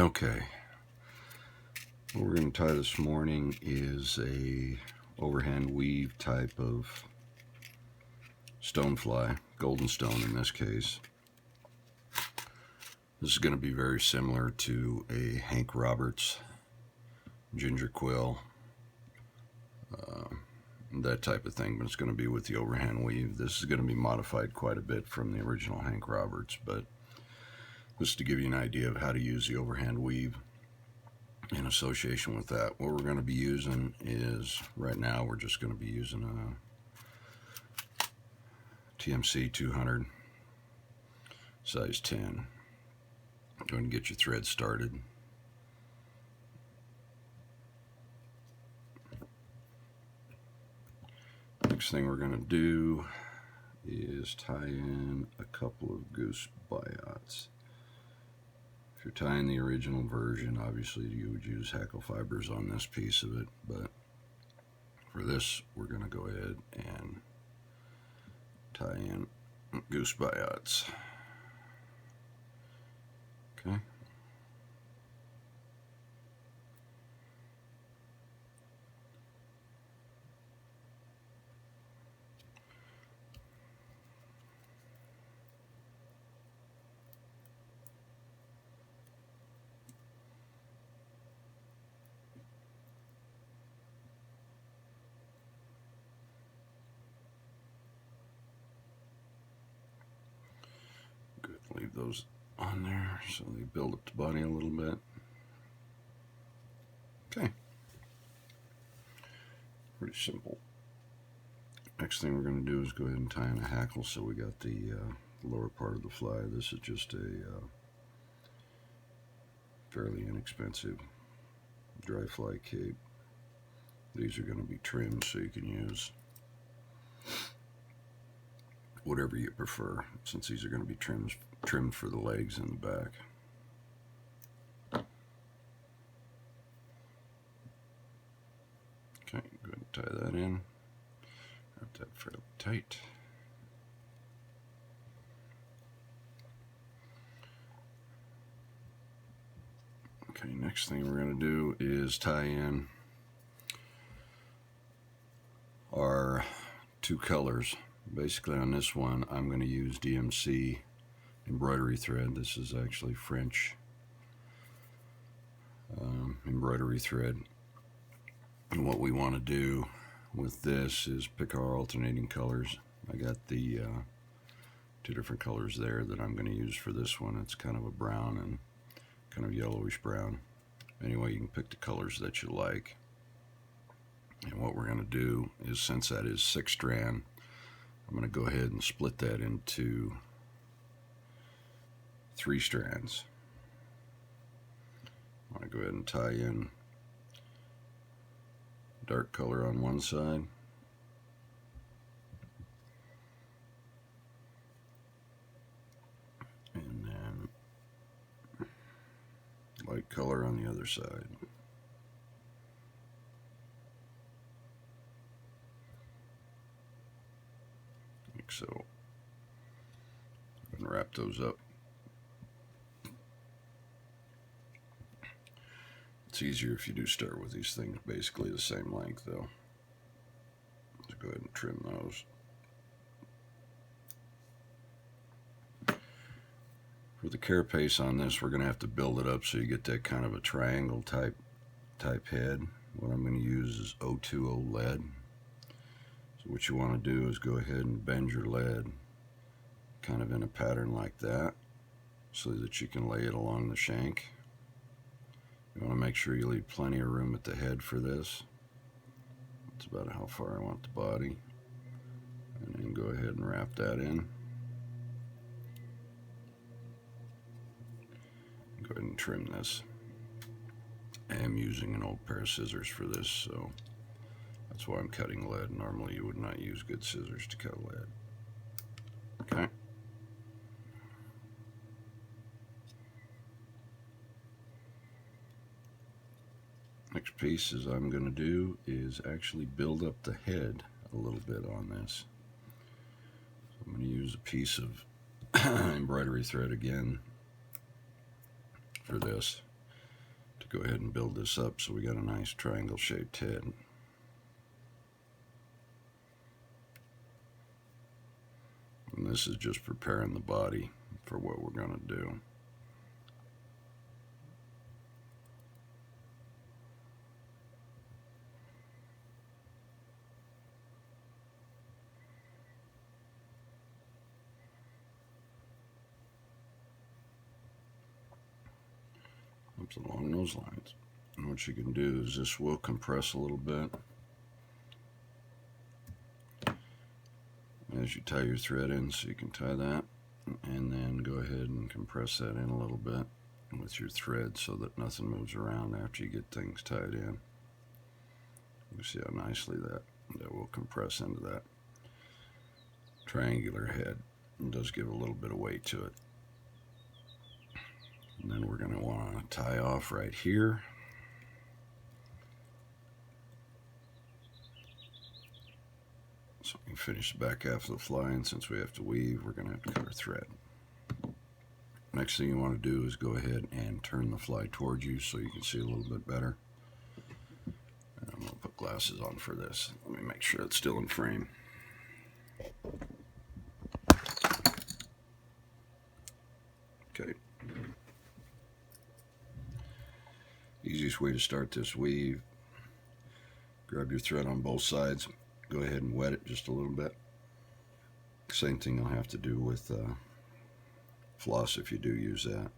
Okay, what we're going to tie this morning is a overhand weave type of stonefly, golden stone in this case. This is going to be very similar to a Hank Roberts ginger quill, that type of thing, but it's going to be with the overhand weave. This is going to be modified quite a bit from the original Hank Roberts, but just to give you an idea of how to use the overhand weave in association with that. What we're going to be using is, right now we're just going to be using a TMC 200 size 10. Go ahead and get your thread started. Next thing we're going to do is tie in a couple of goose biots. If you're tying the original version, obviously you would use hackle fibers on this piece of it, but for this we're going to go ahead and tie in goose biots. Okay. Good, leave those on there so they build up the body a little bit. Okay, pretty simple. Next thing we're going to do is go ahead and tie in a hackle. So we got the lower part of the fly. This is just a fairly inexpensive dry fly cape. These are going to be trimmed, so you can use whatever you prefer, since these are going to be trimmed for the legs and the back. Okay, go ahead and tie that in. Wrap that fairly tight. Okay, next thing we're going to do is tie in our two colors. Basically on this one I'm going to use DMC embroidery thread. This is actually French embroidery thread, and what we want to do with this is pick our alternating colors. I got the two different colors there that I'm going to use for this one. It's kind of a brown and kind of yellowish brown. Anyway, you can pick the colors that you like. And what we're going to do is, since that is 6 strand, I'm going to go ahead and split that into 3 strands. I want to go ahead and tie in dark color on one side, and then light color on the other side. Like so. And wrap those up. It's easier if you do start with these things basically the same length, though. Let's go ahead and trim those. For the carapace on this, we're going to have to build it up so you get that kind of a triangle type head. What I'm going to use is 020 lead. So what you want to do is go ahead and bend your lead kind of in a pattern like that, so that you can lay it along the shank. You want to make sure you leave plenty of room at the head for this. That's about how far I want the body. And then go ahead and wrap that in. Go ahead and trim this. I am using an old pair of scissors for this, so that's why I'm cutting lead. Normally you would not use good scissors to cut lead. Okay. Next piece is I'm going to do is actually build up the head a little bit on this. So I'm going to use a piece of embroidery thread again for this. go ahead and build this up so we got a nice triangle shaped head. And this is just preparing the body for what we're going to do. Along those lines. And what you can do is this will compress a little bit as you tie your thread in, so you can tie that and then go ahead and compress that in a little bit with your thread so that nothing moves around after you get things tied in. You see how nicely that will compress into that triangular head. It does give a little bit of weight to it. And then we're going to want to tie off right here. So we can finish the back half of the fly, and since we have to weave, we're going to have to cut our thread. Next thing you want to do is go ahead and turn the fly towards you so you can see a little bit better. And I'm going to put glasses on for this. Let me make sure it's still in frame. Okay. Easiest way to start this weave, grab your thread on both sides, go ahead and wet it just a little bit. Same thing you'll have to do with floss if you do use that.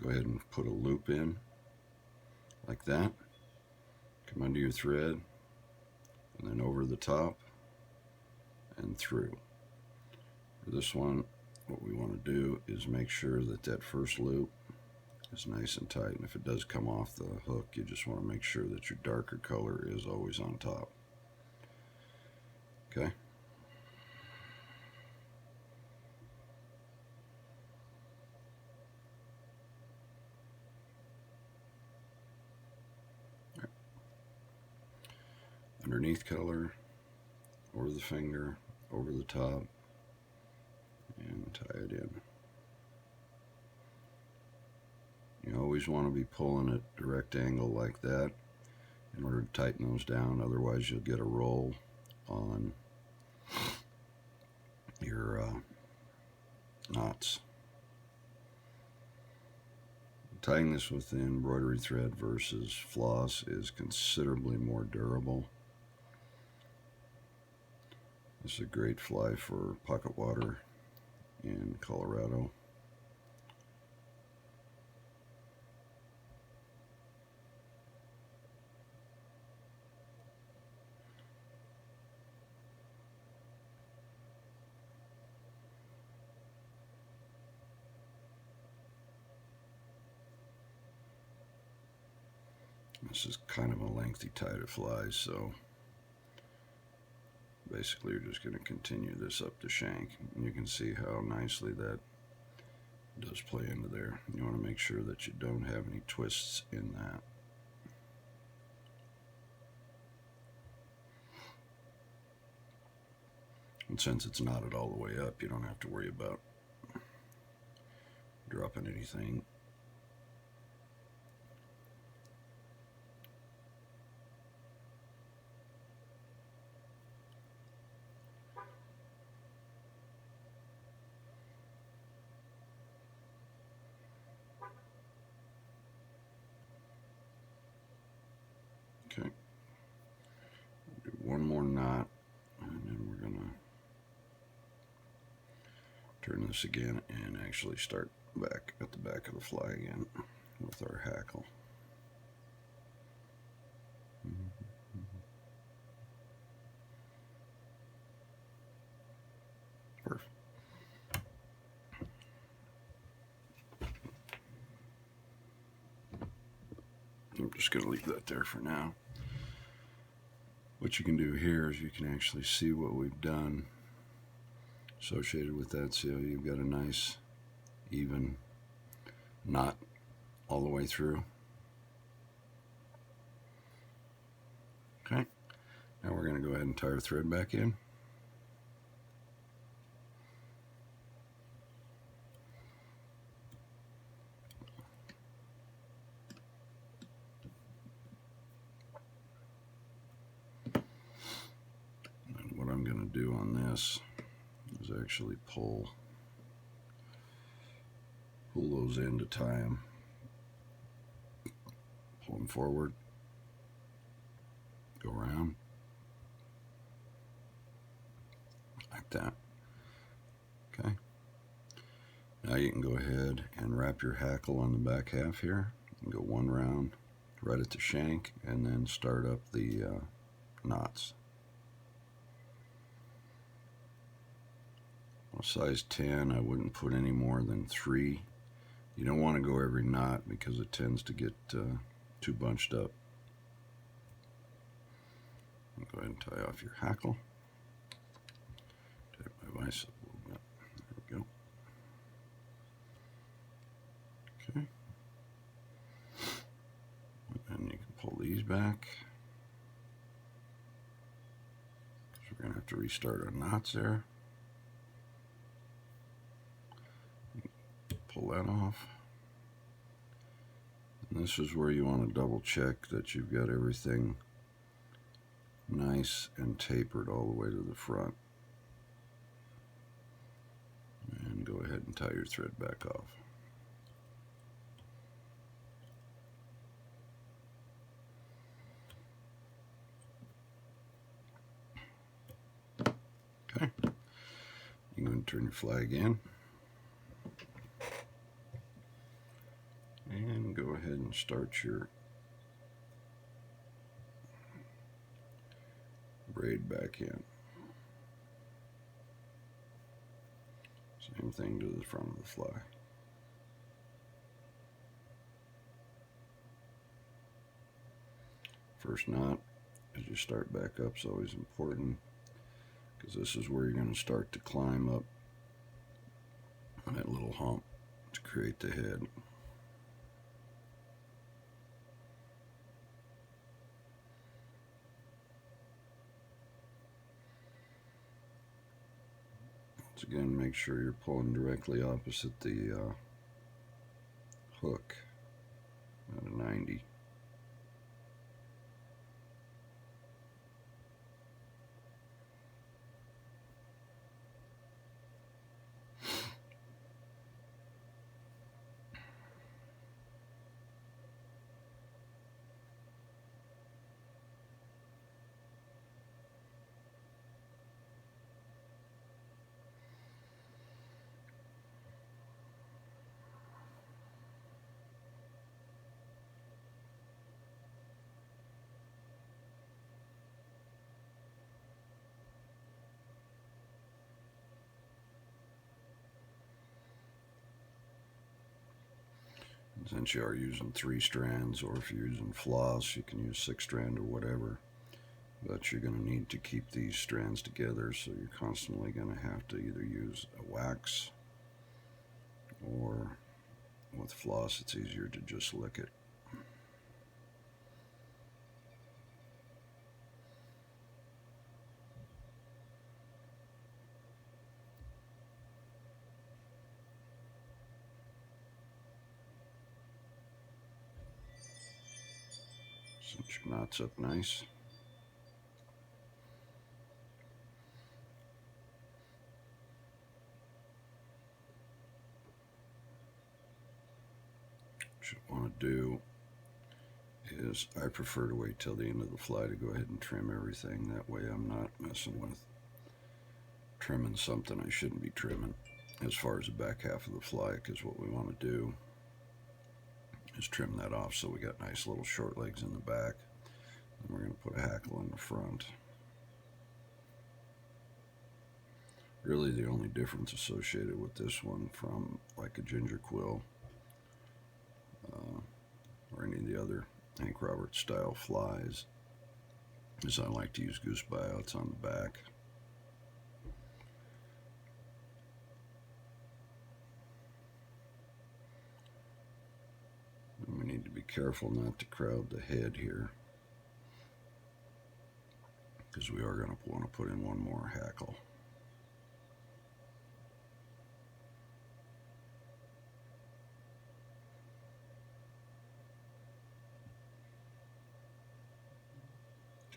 Go ahead and put a loop in like that, come under your thread, and then over the top and through. For this one, what we want to do is make sure that that first loop is nice and tight, and if it does come off the hook, you just want to make sure that your darker color is always on top. Okay? Right. Underneath color, over the finger, over the top, and tie it in. You always want to be pulling at a direct angle like that in order to tighten those down, otherwise you'll get a roll on your knots. Tying this with the embroidery thread versus floss is considerably more durable. This is a great fly for pocket water in Colorado. This is kind of a lengthy tie to flies, so basically you're just going to continue this up the shank. And you can see how nicely that does play into there. You want to make sure that you don't have any twists in that. And since it's knotted all the way up, you don't have to worry about dropping anything. Okay, do one more knot, and then we're gonna turn this again and actually start back at the back of the fly again with our hackle. Perfect. I'm just going to leave that there for now. What you can do here is you can actually see what we've done associated with that. See how you've got a nice even knot all the way through. Okay, now we're going to go ahead and tie our thread back in. this is actually pull those in to tie them. Pull them forward, go around like that. Okay. Now you can go ahead and wrap your hackle on the back half here and go one round right at the shank and then start up the knots. Well, size 10, I wouldn't put any more than 3. You don't want to go every knot because it tends to get too bunched up. Go ahead and tie off your hackle. Take my vise up a little bit. There we go. Okay. And you can pull these back. So we're going to have to restart our knots there. Pull that off. And this is where you want to double check that you've got everything nice and tapered all the way to the front. And go ahead and tie your thread back off. Okay. You're going to turn your flag in. And go ahead and start your braid back in. Same thing to the front of the fly. First knot as you start back up is always important because this is where you're going to start to climb up that little hump to create the head. Once again, make sure you're pulling directly opposite the hook at a 90. Since you are using 3 strands, or if you're using floss, you can use 6 strand or whatever. But you're going to need to keep these strands together, so you're constantly going to have to either use a wax or with floss it's easier to just lick it. Cinch your knots up nice. What you want to do is, I prefer to wait till the end of the fly to go ahead and trim everything. That way I'm not messing with trimming something I shouldn't be trimming as far as the back half of the fly, because what we want to do is trim that off so we got nice little short legs in the back. And we're going to put a hackle in the front. Really the only difference associated with this one from like a ginger quill or any of the other Hank Roberts style flies is I like to use goose buyouts on the back. And we need to be careful not to crowd the head here, because we are going to want to put in one more hackle.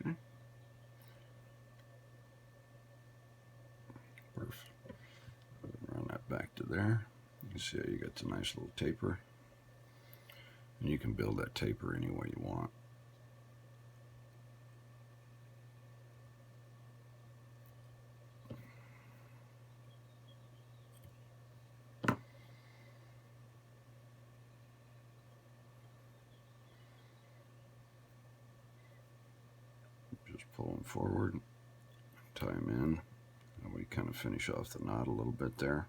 Okay. there. You can see how you got the nice little taper. And you can build that taper any way you want. Just pull them forward, tie them in, and we kind of finish off the knot a little bit there.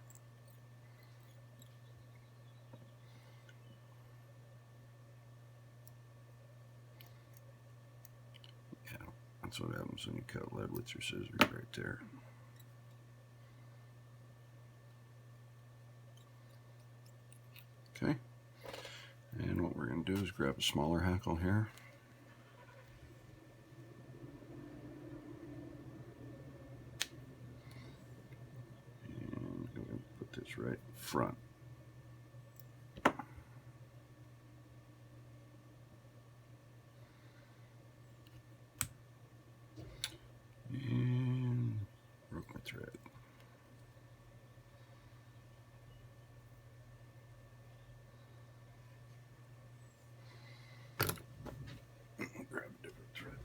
Yeah, that's what happens when you cut lead with your scissors right there. Okay, and what we're going to do is grab a smaller hackle here. And I'm going to put this right in front. And broke my thread. Grab a different thread.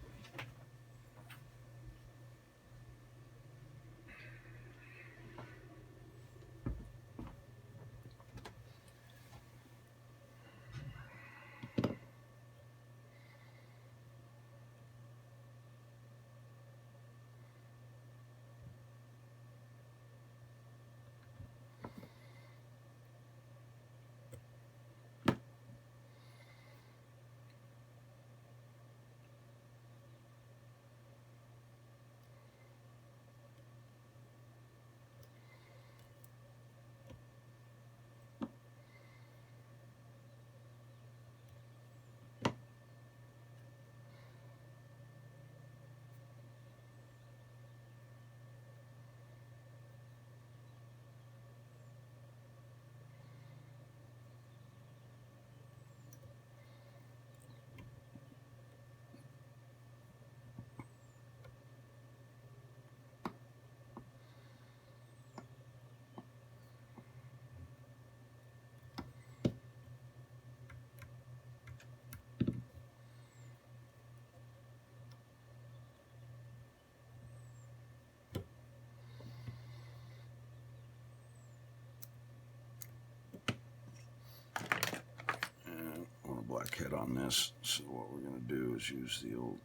Black head on this, so what we're going to do is use the old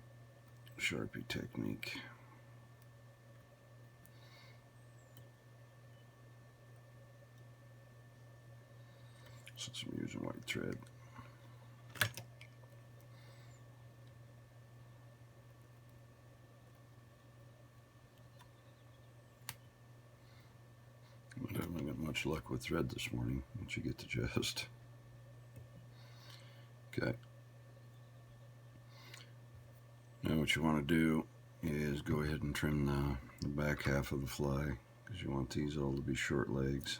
Sharpie technique. Since I'm using white thread. I haven't got much luck with thread this morning, once you get the gist. Okay. Now what you want to do is go ahead and trim the back half of the fly, because you want these all to be short legs.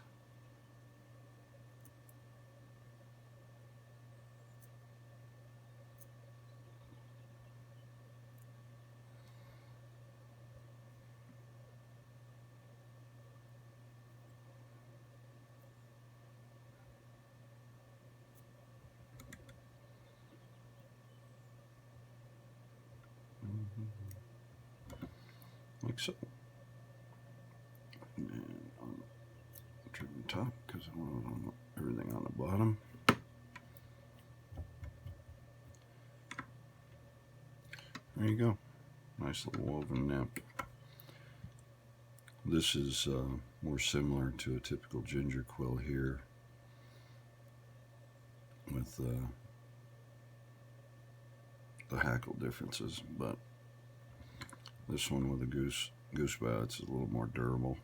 Like so. And then trim the top because I want everything on the bottom. There you go. Nice little woven nymph. This is more similar to a typical ginger quill here, with the hackle differences, but this one with a goose bow, it's a little more durable.